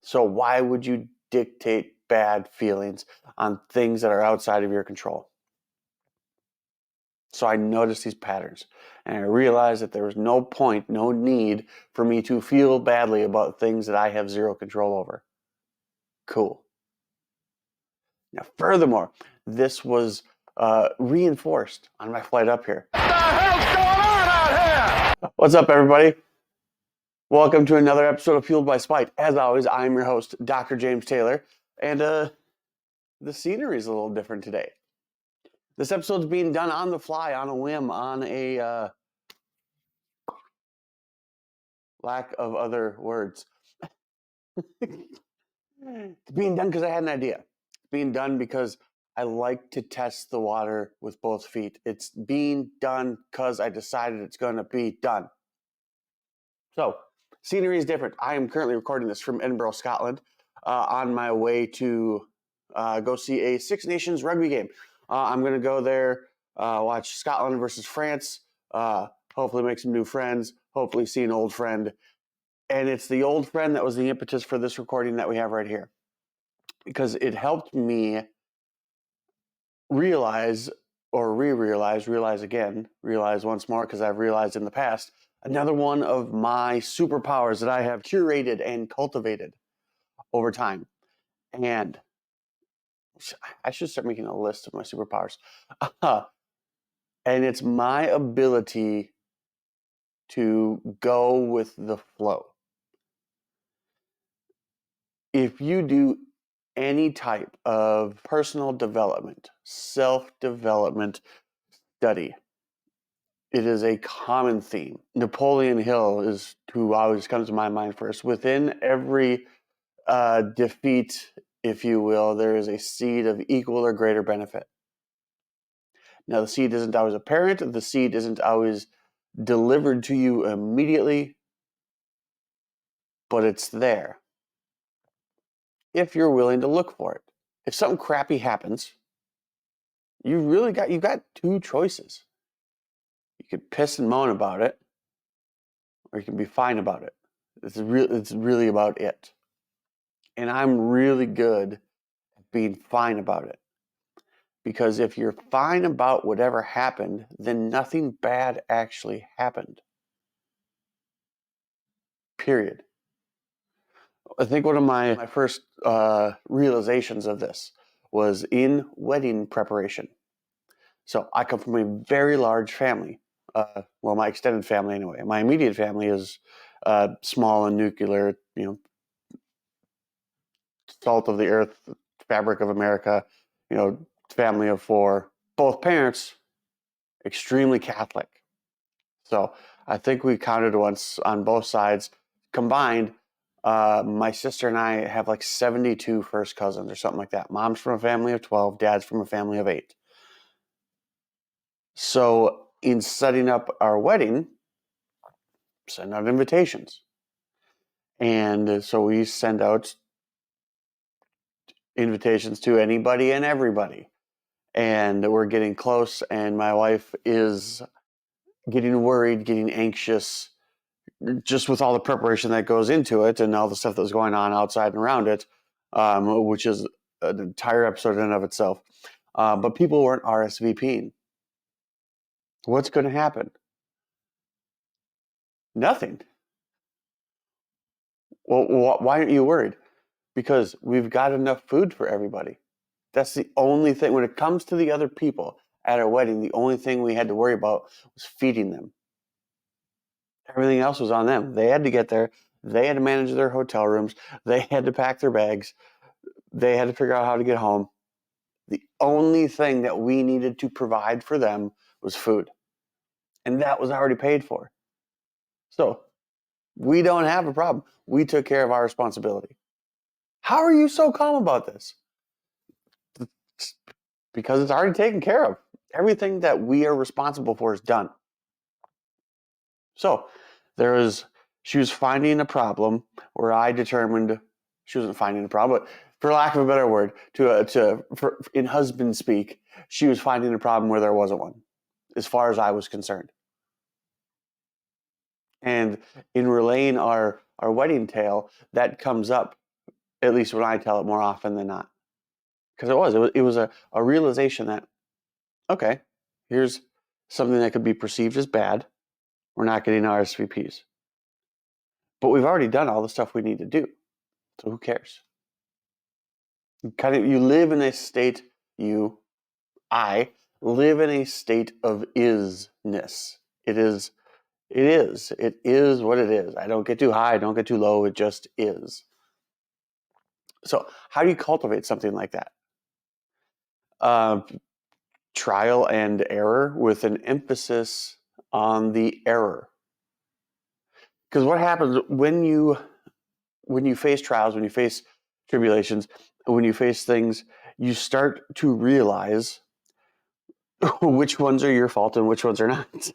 So why would you dictate bad feelings on things that are outside of your control? So I noticed these patterns, and I realized that there was no point, no need for me to feel badly about things that I have zero control over. Cool. Now, furthermore, this was reinforced on my flight up here. What the hell's going on out here? What's up, everybody? Welcome to another episode of Fueled by Spite. As always, I'm your host, Dr. James Taylor, and the scenery is a little different today. This episode's being done on the fly, on a whim, on a lack of other words. It's being done because I had an idea. It's being done because I like to test the water with both feet. It's being done because I decided it's going to be done. So, scenery is different. I am currently recording this from Edinburgh, Scotland, on my way to go see a Six Nations rugby game. I'm going to go there, watch Scotland versus France, hopefully make some new friends, hopefully see an old friend. And it's the old friend that was the impetus for this recording that we have right here. Because it helped me realize or realize once more, because I've realized in the past, another one of my superpowers that I have curated and cultivated over time. And I should start making a list of my superpowers. And it's my ability to go with the flow. If you do any type of personal development, self-development study, it is a common theme. Napoleon Hill is who always comes to my mind first. Within every defeat, if you will, there is a seed of equal or greater benefit. Now, the seed isn't always apparent. The seed isn't always delivered to you immediately, but it's there if you're willing to look for it. If something crappy happens, you've got two choices. You could piss and moan about it, or you can be fine about it. It's really about it. And I'm really good at being fine about it. Because if you're fine about whatever happened, then nothing bad actually happened. Period. I think one of my first realizations of this was in wedding preparation. So I come from a very large family. Well, my extended family anyway. My immediate family is small and nuclear, salt of the earth, fabric of America, family of four. Both parents, extremely Catholic. So I think we counted once on both sides combined. My sister and I have like 72 first cousins or something like that. Mom's from a family of 12, dad's from a family of 8. So in setting up our wedding, send out invitations. And so we send out invitations to anybody and everybody. And we're getting close, and my wife is getting worried, getting anxious, just with all the preparation that goes into it and all the stuff that's going on outside and around it, which is an entire episode in and of itself. But people weren't RSVPing. What's going to happen? Nothing. Well, why aren't you worried? Because we've got enough food for everybody. That's the only thing. When it comes to the other people at our wedding, the only thing we had to worry about was feeding them. Everything else was on them. They had to get there. They had to manage their hotel rooms. They had to pack their bags. They had to figure out how to get home. The only thing that we needed to provide for them was food. And that was already paid for. So we don't have a problem. We took care of our responsibility. How are you so calm about this? Because it's already taken care of. Everything that we are responsible for is done. So she was finding a problem where I determined she wasn't finding a problem, but for lack of a better word, in husband speak, she was finding a problem where there wasn't one, as far as I was concerned. And in relaying our wedding tale, that comes up At least when I tell it more often than not. Because it was a realization that, okay, here's something that could be perceived as bad. We're not getting RSVPs. But we've already done all the stuff we need to do. So who cares? You live in a state, I live in a state of isness. It is what it is. I don't get too high, I don't get too low, it just is. So how do you cultivate something like that? Trial and error with an emphasis on the error. Because what happens when you face trials, when you face tribulations, when you face things, you start to realize which ones are your fault and which ones are not.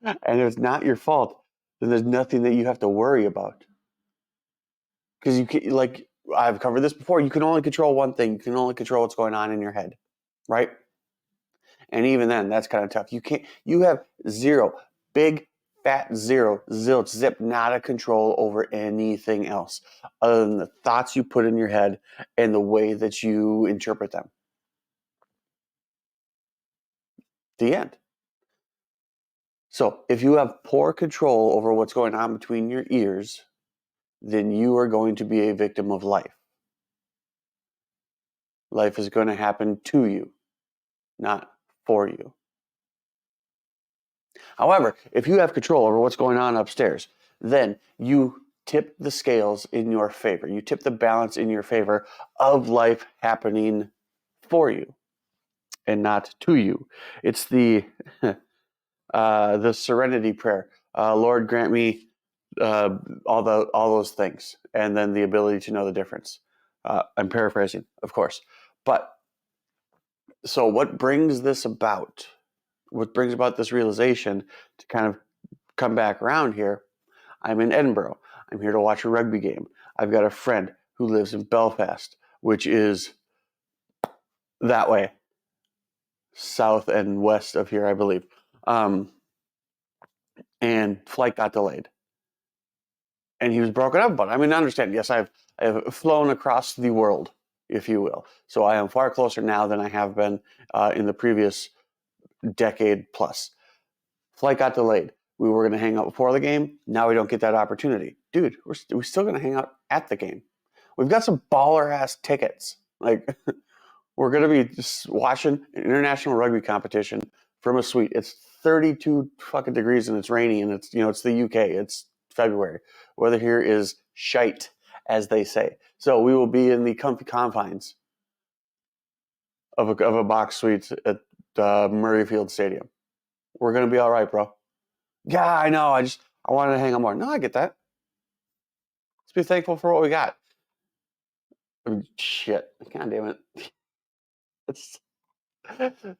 And if it's not your fault, then there's nothing that you have to worry about. Because you can, like I've covered this before, you can only control one thing. You can only control what's going on in your head, right? And even then, that's kind of tough. You have zero, big, fat zero, zilch, zip, not a control over anything else other than the thoughts you put in your head and the way that you interpret them. The end. So if you have poor control over what's going on between your ears, then you are going to be a victim of life. Life is going to happen to you, not for you. However, if you have control over what's going on upstairs, then you tip the scales in your favor. You tip the balance in your favor of life happening for you and not to you. It's the serenity prayer. Lord, grant me all those things, and then the ability to know the difference. I'm paraphrasing, of course, but so what brings this about? What brings about this realization to kind of come back around here? I'm in Edinburgh. I'm here to watch a rugby game. I've got a friend who lives in Belfast, which is that way, south and west of here, I believe. And flight got delayed. And he was broken up about it. I mean, I understand. Yes, I've flown across the world, if you will. So I am far closer now than I have been in the previous decade plus. Flight got delayed. We were going to hang out before the game. Now we don't get that opportunity. Dude, we're still going to hang out at the game. We've got some baller-ass tickets. Like, we're going to be just watching an international rugby competition from a suite. It's 32 fucking degrees and it's rainy and it's the UK. It's February. Weather here is shite, as they say. So we will be in the comfy confines of a box suite at Murrayfield Stadium. We're going to be all right, bro. Yeah, I know. I wanted to hang on more. No, I get that. Let's be thankful for what we got. Shit. God damn it. It's,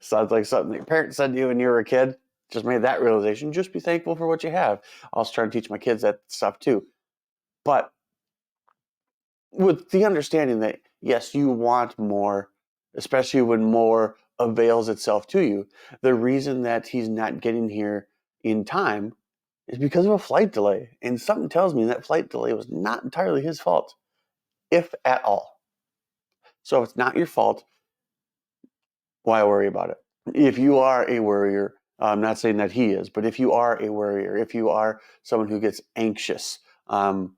sounds like something your parents said to you when you were a kid. Just made that realization. Just be thankful for what you have. I was trying to teach my kids that stuff too. But with the understanding that, yes, you want more, especially when more avails itself to you. The reason that he's not getting here in time is because of a flight delay. And something tells me that flight delay was not entirely his fault, if at all. So if it's not your fault, why worry about it? If you are a worrier, I'm not saying that he is, but if you are a worrier, if you are someone who gets anxious, in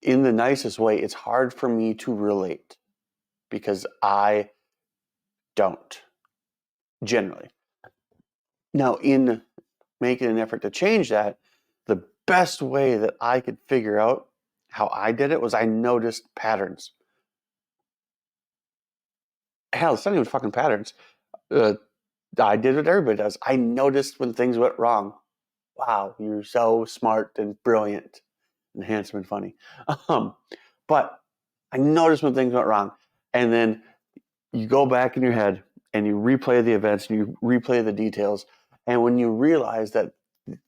the nicest way, it's hard for me to relate because I don't, generally. Now, in making an effort to change that, the best way that I could figure out how I did it was I noticed patterns. Hell, it's not even fucking patterns. I did what everybody does. I noticed when things went wrong. Wow, you're so smart and brilliant and handsome and funny. But I noticed when things went wrong. And then you go back in your head and you replay the events and you replay the details. And when you realize that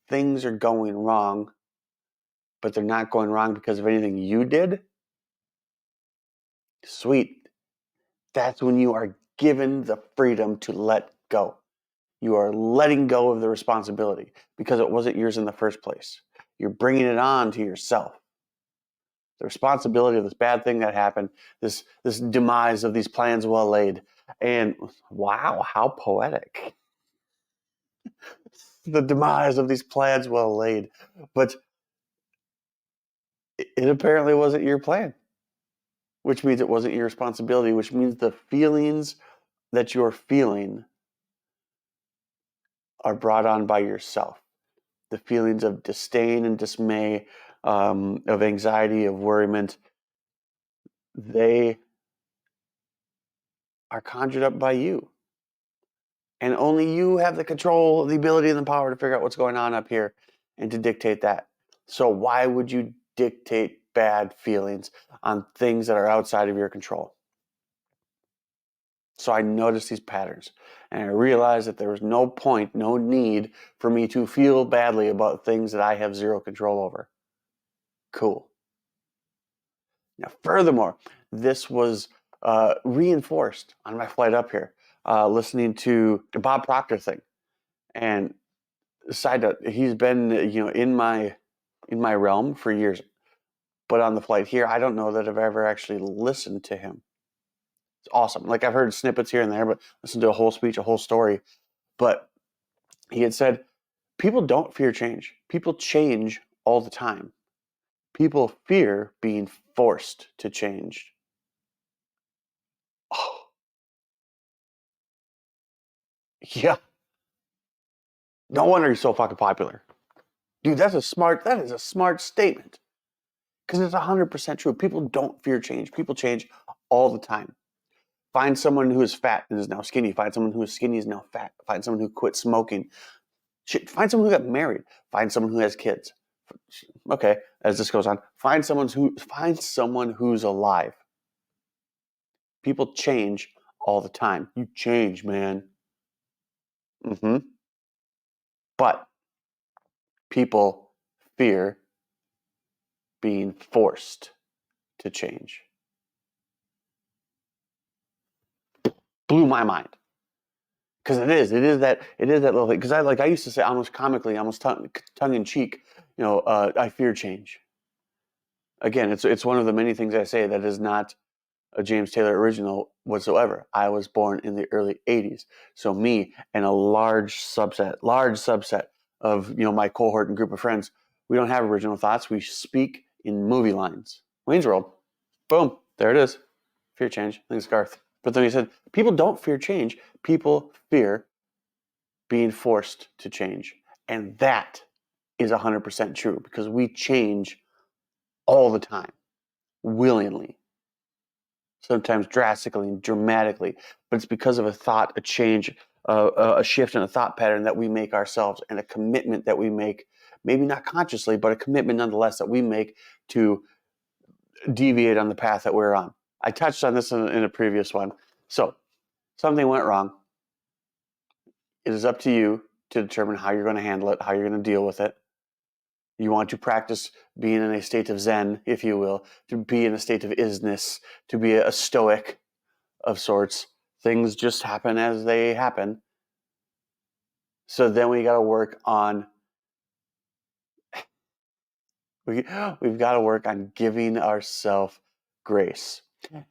things are going wrong, but they're not going wrong because of anything you did, sweet. That's when you are given the freedom to let go. You are letting go of the responsibility because it wasn't yours in the first place. You're bringing it on to yourself. The responsibility of this bad thing that happened, this demise of these plans well laid. And wow, how poetic. The demise of these plans well laid. But it apparently wasn't your plan, which means it wasn't your responsibility, which means the feelings that you're feeling are brought on by yourself. The feelings of disdain and dismay, of anxiety, of worriment, they are conjured up by you. And only you have the control, the ability, and the power to figure out what's going on up here and to dictate that. So why would you dictate bad feelings on things that are outside of your control? So I noticed these patterns and I realized that there was no point, no need for me to feel badly about things that I have zero control over. Cool. Now, furthermore, this was reinforced on my flight up here, listening to the Bob Proctor thing. And side note, he's been in my realm for years, but on the flight here, I don't know that I've ever actually listened to him. It's awesome. Like I've heard snippets here and there, but listen to a whole speech, a whole story. But he had said, people don't fear change. People change all the time. People fear being forced to change. Oh, yeah. No wonder he's so fucking popular. Dude, that is a smart statement. Because it's 100% true. People don't fear change. People change all the time. Find someone who is fat and is now skinny. Find someone who is skinny is now fat. Find someone who quit smoking. Shit, find someone who got married. Find someone who has kids. Okay, as this goes on, find someone who's alive. People change all the time. You change, man. But people fear being forced to change. Blew my mind. Because it is that little thing. Because I used to say almost comically, almost tongue in cheek, I fear change. Again, it's one of the many things I say that is not a James Taylor original whatsoever. I was born in the early '80s, so me and a large subset of my cohort and group of friends, we don't have original thoughts. We speak in movie lines. Wayne's World, boom, there it is. Fear change. Thanks, Garth. But then he said, people don't fear change. People fear being forced to change. And that is 100% true because we change all the time, willingly, sometimes drastically and dramatically. But it's because of a thought, a change, a shift in a thought pattern that we make ourselves and a commitment that we make, maybe not consciously, but a commitment nonetheless that we make to deviate on the path that we're on. I touched on this in a previous one. So something went wrong. It is up to you to determine how you're going to handle it, how you're going to deal with it. You want to practice being in a state of Zen, if you will, to be in a state of isness, to be a stoic of sorts. Things just happen as they happen. So then we got to work on we've got to work on giving ourselves grace.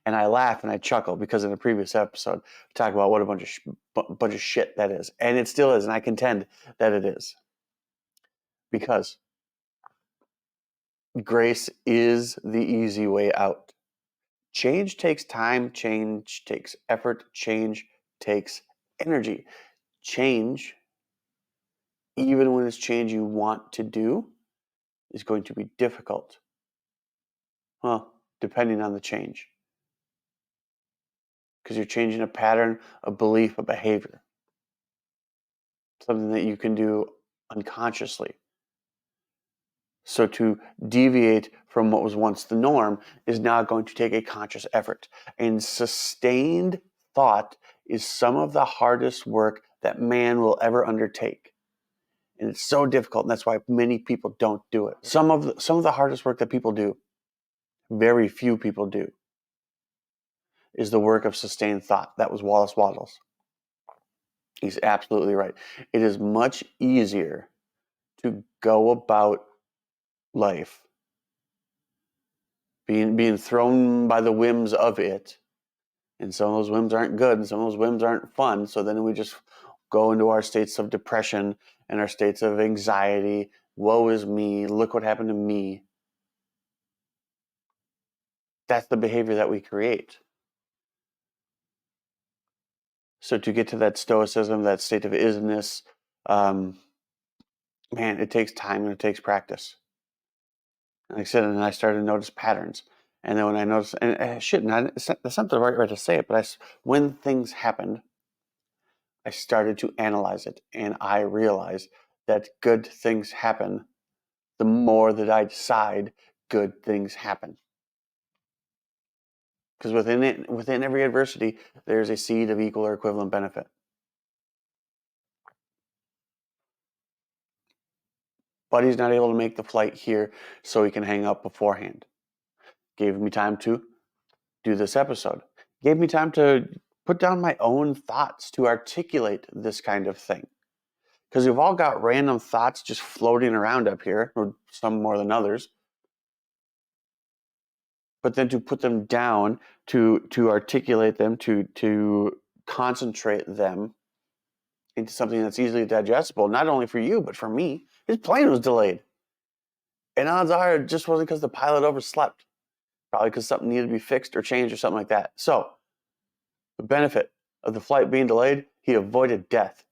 And I laugh and I chuckle because in a previous episode we talked about what a bunch of shit that is, and it still is, and I contend that it is, because grace is the easy way out. Change takes time, change takes effort, change takes energy. Change, even when it's change you want to do, is going to be difficult. Well, depending on the change. Because you're changing a pattern, a belief, a behavior. Something that you can do unconsciously. So to deviate from what was once the norm is now going to take a conscious effort. And sustained thought is some of the hardest work that man will ever undertake. And it's so difficult, and that's why many people don't do it. Some of the hardest work that people do, very few people do, is the work of sustained thought. That was Wallace Wattles. He's absolutely right. It is much easier to go about life being thrown by the whims of it. And some of those whims aren't good, and some of those whims aren't fun. So then we just go into our states of depression and our states of anxiety. Woe is me. Look what happened to me. That's the behavior that we create. So to get to that stoicism, that state of isness, man, it takes time and it takes practice. Like I said, and I started to notice patterns. And then when I noticed, and I shouldn't, that's not the right way to say it, but when things happened, I started to analyze it, and I realized that good things happen the more that I decide good things happen. Because within every adversity, there's a seed of equal or equivalent benefit. Buddy's not able to make the flight here, so he can hang up beforehand. Gave me time to do this episode. Gave me time to put down my own thoughts to articulate this kind of thing. Because we've all got random thoughts just floating around up here, or some more than others. But then to put them down, to articulate them, to concentrate them into something that's easily digestible, not only for you, but for me. His plane was delayed. And odds are it just wasn't because the pilot overslept. Probably because something needed to be fixed or changed or something like that. So, the benefit of the flight being delayed, he avoided death.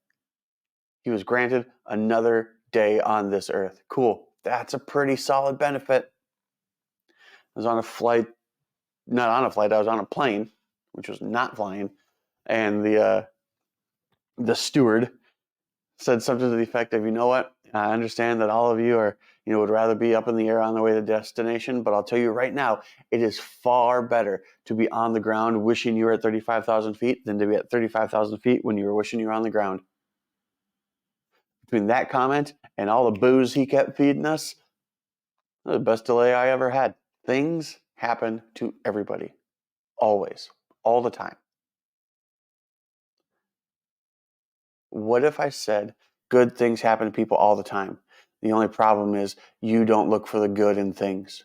He was granted another day on this earth. Cool. That's a pretty solid benefit. I was on a flight, not on a flight, I was on a plane, which was not flying. And the steward said something to the effect of, you know what, I understand that all of you are, would rather be up in the air on the way to destination, but I'll tell you right now, it is far better to be on the ground wishing you were at 35,000 feet than to be at 35,000 feet when you were wishing you were on the ground. Between that comment and all the booze he kept feeding us, the best delay I ever had. Things happen to everybody. Always. All the time. What if I said good things happen to people all the time? The only problem is you don't look for the good in things.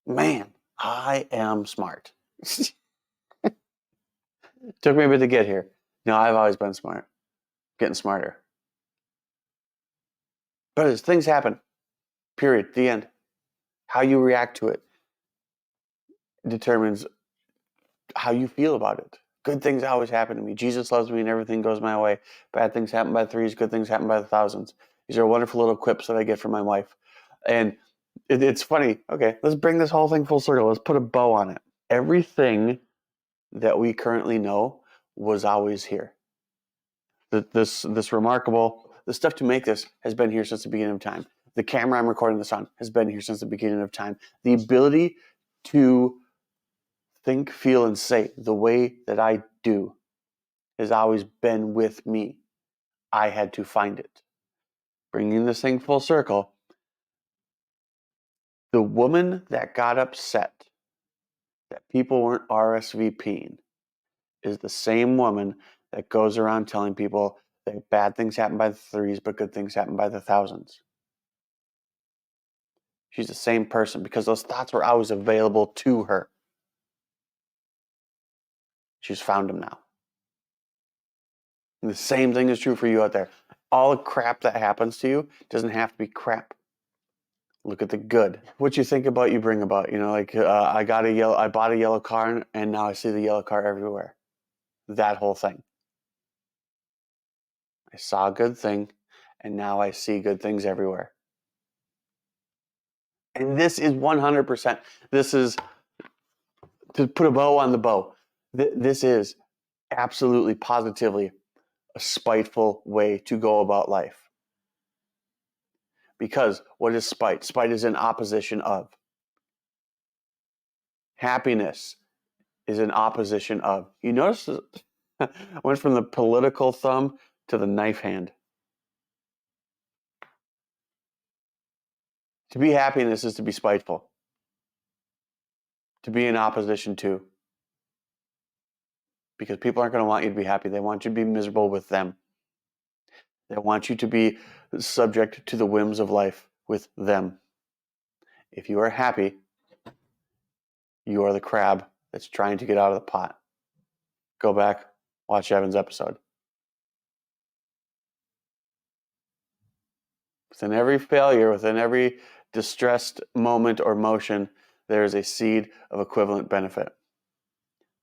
Man, I am smart. Took me a bit to get here. No, I've always been smart. Getting smarter. But as things happen, period, the end. How you react to it determines how you feel about it. Good things always happen to me. Jesus loves me and everything goes my way. Bad things happen by the threes. Good things happen by the thousands. These are wonderful little quips that I get from my wife. And it's funny. Okay, let's bring this whole thing full circle. Let's put a bow on it. Everything that we currently know was always here. This remarkable, the stuff to make this has been here since the beginning of time. The camera I'm recording this on has been here since the beginning of time. The ability to think, feel, and say the way that I do has always been with me. I had to find it. Bringing this thing full circle, the woman that got upset that people weren't RSVPing is the same woman that goes around telling people that bad things happen by the threes, but good things happen by the thousands. She's the same person because those thoughts were always available to her. She's found them now. And the same thing is true for you out there. All the crap that happens to you doesn't have to be crap. Look at the good. What you think about, you bring about. I bought a yellow car, and now I see the yellow car everywhere. That whole thing. I saw a good thing, and now I see good things everywhere. And this is 100%. This is, to put a bow on the bow, this is absolutely, positively a spiteful way to go about life. Because what is spite? Spite is in opposition of. Happiness is in opposition of. You notice I went from the political thumb to the knife hand. To be happiness is to be spiteful. To be in opposition to. Because people aren't going to want you to be happy. They want you to be miserable with them. They want you to be subject to the whims of life with them. If you are happy, You are the crab that's trying to get out of the pot. Go back, watch Evan's episode. Within every failure, within every distressed moment or motion, there is a seed of equivalent benefit.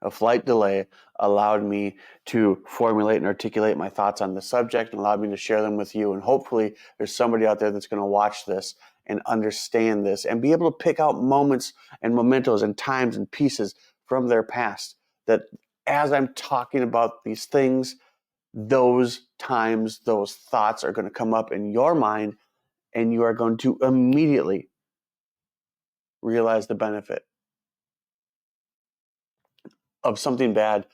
A flight delay allowed me to formulate and articulate my thoughts on the subject and allowed me to share them with you. And hopefully there's somebody out there that's going to watch this and understand this and be able to pick out moments and mementos and times and pieces from their past that as I'm talking about these things, those times, those thoughts are going to come up in your mind, and you are going to immediately realize the benefit of something bad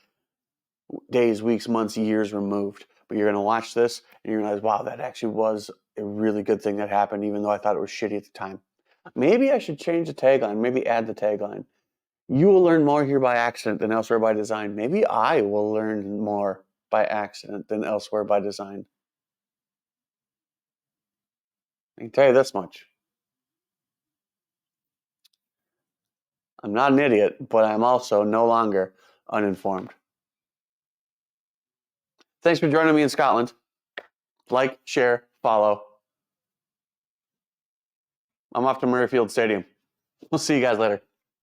days, weeks, months, years removed. But you're going to watch this and you realize, wow, that actually was a really good thing that happened, even though I thought it was shitty at the time. Maybe I should change the tagline, maybe add the tagline. You will learn more here by accident than elsewhere by design. Maybe I will learn more by accident than elsewhere by design. I can tell you this much. I'm not an idiot, but I'm also no longer uninformed. Thanks for joining me in Scotland. Like, share, follow. I'm off to Murrayfield Stadium. We'll see you guys later.